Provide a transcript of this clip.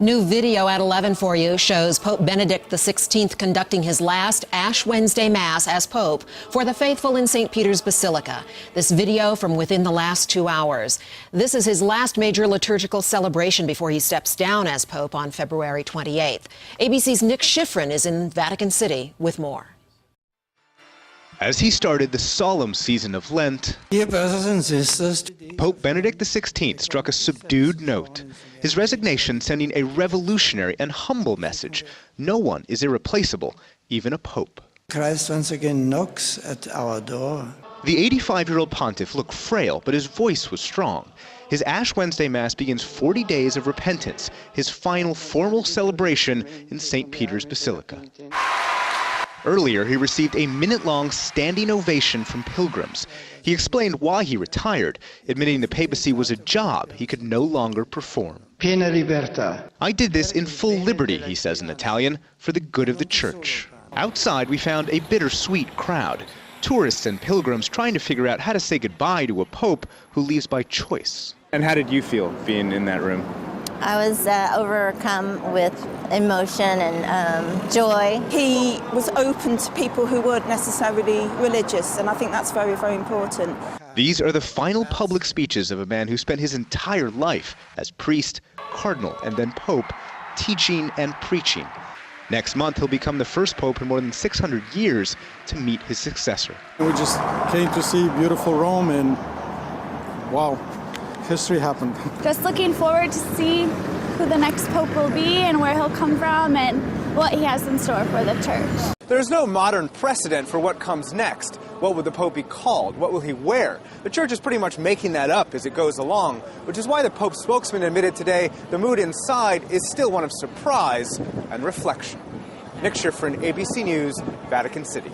New video at 11 for you shows Pope Benedict XVI conducting his last Ash Wednesday Mass as Pope for the faithful in St. Peter's Basilica. This video from within the last 2 hours. This is his last major liturgical celebration before he steps down as Pope on February 28th. ABC's Nick Schifrin is in Vatican City with more. As he started the solemn season of Lent, Pope Benedict XVI struck a subdued note, his resignation sending a revolutionary and humble message. No one is irreplaceable, even a pope. Christ once again knocks at our door. The 85-year-old pontiff looked frail, but his voice was strong. His Ash Wednesday Mass begins 40 days of repentance, his final formal celebration in St. Peter's Basilica. Earlier, he received a minute-long standing ovation from pilgrims. He explained why he retired, admitting the papacy was a job he could no longer perform. Piena libertà. I did this in full liberty, he says in Italian, for the good of the church. Outside, we found a bittersweet crowd. Tourists and pilgrims trying to figure out how to say goodbye to a pope who leaves by choice. And how did you feel being in that room? I was overcome with emotion and joy. He was open to people who weren't necessarily religious, and I think that's very, very important. These are the final public speeches of a man who spent his entire life as priest, cardinal, and then pope, teaching and preaching. Next month, he'll become the first pope in more than 600 years to meet his successor. We just came to see beautiful Rome, and wow. History happened. Just looking forward to see who the next pope will be and where he'll come from and what he has in store for the church. There's no modern precedent for what comes next. What will the pope be called? What will he wear? The church is pretty much making that up as it goes along, which is why the pope's spokesman admitted today the mood inside is still one of surprise and reflection. Nick Schifrin, ABC News, Vatican City.